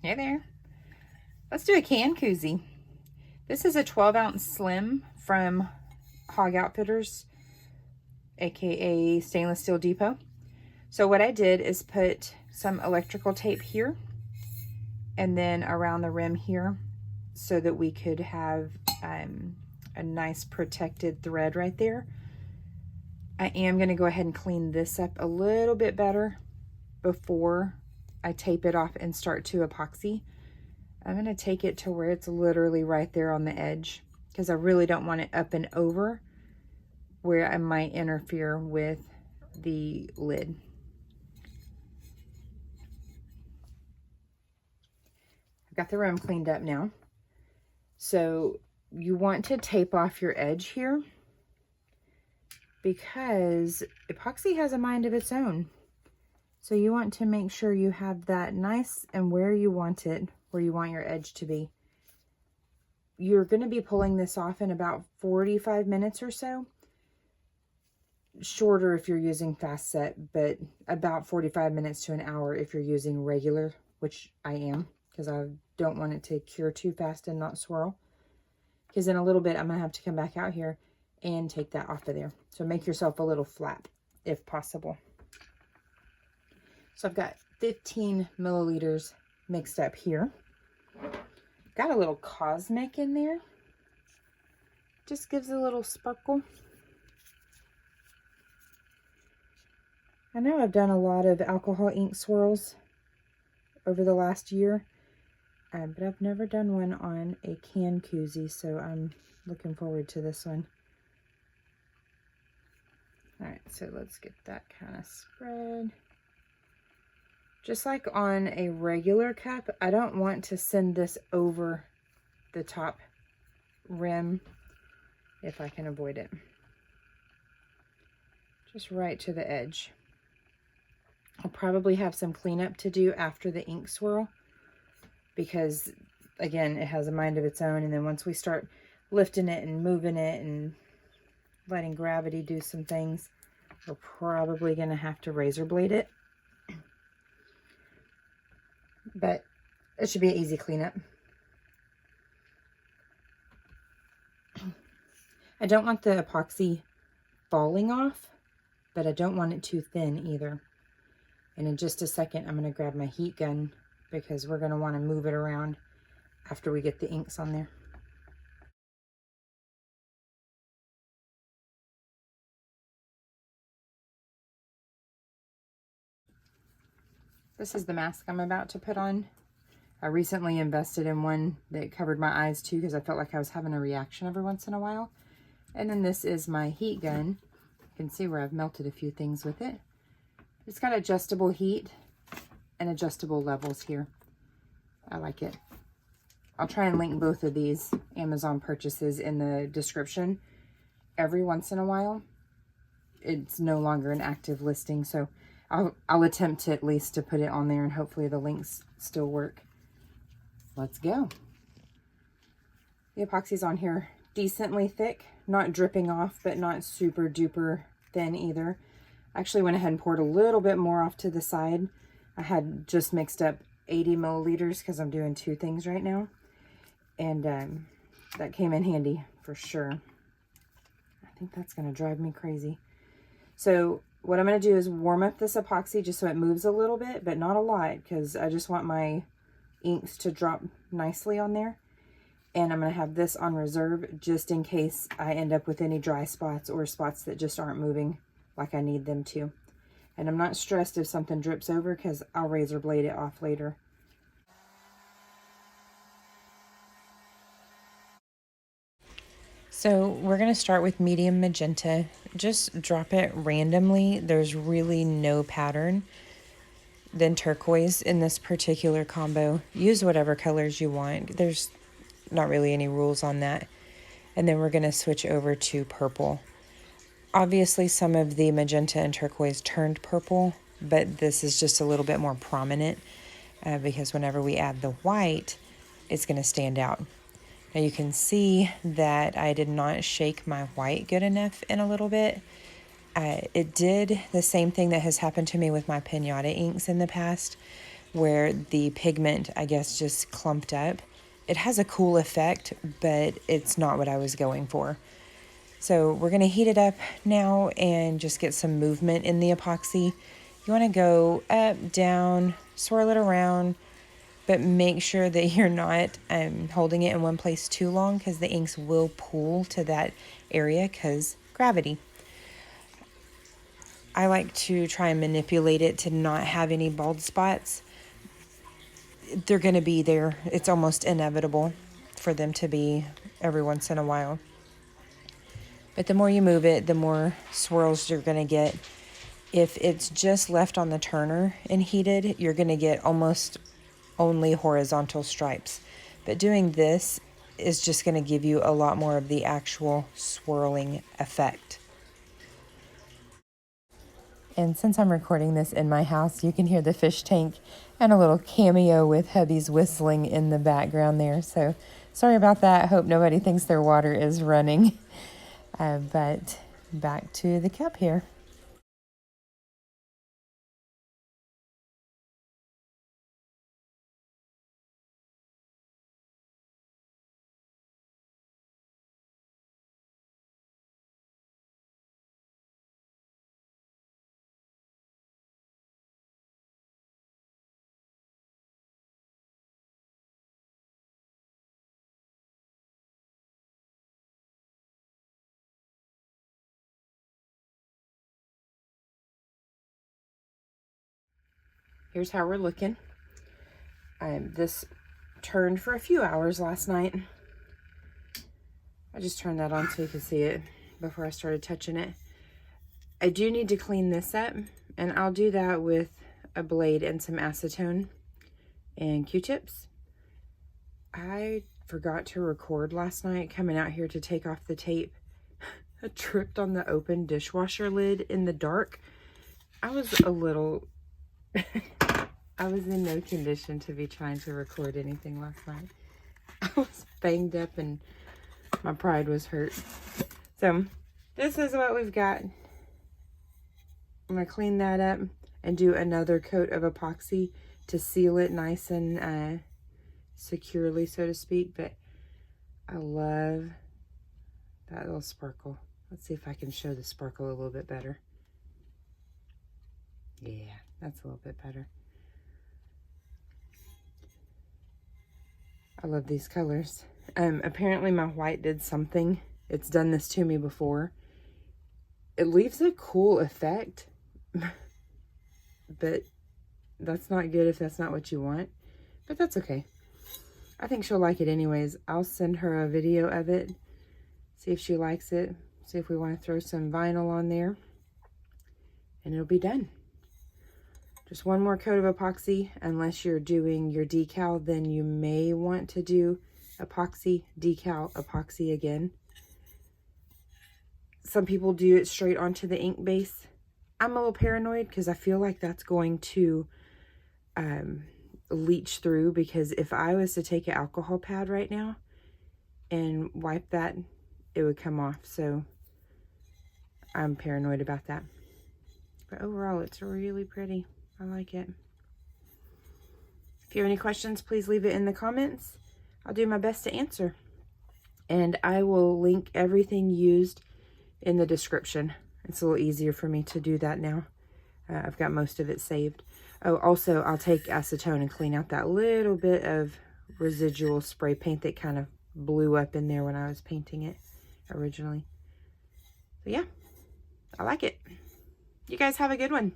Hey there. Let's do a can koozie. This is a 12-ounce slim from Hog Outfitters, aka Stainless Steel Depot. So what I did is put some electrical tape here and then around the rim here so that we could have a nice protected thread right there. I am going to go ahead and clean this up a little bit better before I tape it off and start to epoxy. I'm going to take it to where it's literally right there on the edge because I really don't want it up and over where I might interfere with the lid. I've got the rim cleaned up now. So you want to tape off your edge here because epoxy has a mind of its own. So you want to make sure you have that nice and where you want it, where you want your edge to be. You're going to be pulling this off in about 45 minutes or so. Shorter if you're using fast set, but about 45 minutes to an hour if you're using regular, which I am, because I don't want it to cure too fast and not swirl. Because in a little bit, I'm going to have to come back out here and take that off of there. So make yourself a little flap if possible. So I've got 15 milliliters mixed up here. Got a little Cosmic in there. Just gives a little sparkle. I know I've done a lot of alcohol ink swirls over the last year, but I've never done one on a can koozie, so I'm looking forward to this one. All right, so let's get that kind of spread. Just like on a regular cup, I don't want to send this over the top rim if I can avoid it. Just right to the edge. I'll probably have some cleanup to do after the ink swirl because, again, it has a mind of its own. And then once we start lifting it and moving it and letting gravity do some things, we're probably going to have to razor blade it. But it should be an easy cleanup. I don't want the epoxy falling off, but I don't want it too thin either. And in just a second, I'm going to grab my heat gun because we're going to want to move it around after we get the inks on there. This is the mask I'm about to put on. I recently invested in one that covered my eyes too because I felt like I was having a reaction every once in a while. And then this is my heat gun. You can see where I've melted a few things with it. It's got adjustable heat and adjustable levels here. I like it. I'll try and link both of these Amazon purchases in the description every once in a while. It's no longer an active listing, so I'll attempt to at least to put it on there and hopefully the links still work. Let's go. The epoxy's on here decently thick, not dripping off, but not super duper thin either. I actually went ahead and poured a little bit more off to the side. I had just mixed up 80 milliliters because I'm doing two things right now. And that came in handy for sure. I think that's going to drive me crazy. So what I'm going to do is warm up this epoxy just so it moves a little bit, but not a lot because I just want my inks to drop nicely on there. And I'm going to have this on reserve just in case I end up with any dry spots or spots that just aren't moving like I need them to. And I'm not stressed if something drips over because I'll razor blade it off later. So we're going to start with medium magenta. Just drop it randomly. There's really no pattern. Then turquoise in this particular combo. Use whatever colors you want. There's not really any rules on that. And then we're going to switch over to purple. Obviously some of the magenta and turquoise turned purple, but this is just a little bit more prominent because whenever we add the white, it's going to stand out. Now you can see that I did not shake my white good enough in a little bit. It did the same thing that has happened to me with my pinata inks in the past, where the pigment, I guess, just clumped up. It has a cool effect, but it's not what I was going for. So we're going to heat it up now and just get some movement in the epoxy. You want to go up, down, swirl it around, but make sure that you're not holding it in one place too long, because the inks will pool to that area because gravity. I like to try and manipulate it to not have any bald spots. They're going to be there. It's almost inevitable for them to be every once in a while. But the more you move it, the more swirls you're going to get. If it's just left on the turner and heated, you're going to get almost only horizontal stripes. But doing this is just going to give you a lot more of the actual swirling effect. And since I'm recording this in my house, you can hear the fish tank and a little cameo with hubby's whistling in the background there. So sorry about that. I hope nobody thinks their water is running. But back to the cup here. Here's how we're looking. This turned for a few hours last night. I just turned that on so you can see it before I started touching it. I do need to clean this up, and I'll do that with a blade and some acetone and Q-tips. I forgot to record last night coming out here to take off the tape. I tripped on the open dishwasher lid in the dark. I was a little... I was in no condition to be trying to record anything last night. I was banged up and my pride was hurt. So this is what we've got. I'm going to clean that up and do another coat of epoxy to seal it nice and securely, so to speak. But I love that little sparkle. Let's see if I can show the sparkle a little bit better. Yeah, that's a little bit better. I love these colors. Apparently my white did something. It's done this to me before. It leaves a cool effect, but that's not good if that's not what you want. But that's okay. I think she'll like it anyways. I'll send her a video of it, see if she likes it, see if we want to throw some vinyl on there, and it'll be done. Just one more coat of epoxy. Unless you're doing your decal, then you may want to do epoxy, decal, epoxy again. Some people do it straight onto the ink base. I'm a little paranoid because I feel like that's going to leach through, because if I was to take an alcohol pad right now and wipe that, it would come off. So I'm paranoid about that. But overall, it's really pretty. I like it. If you have any questions, please leave it in the comments. I'll do my best to answer. And I will link everything used in the description. It's a little easier for me to do that now. I've got most of it saved. Oh, also, I'll take acetone and clean out that little bit of residual spray paint that kind of blew up in there when I was painting it originally. So yeah, I like it. You guys have a good one.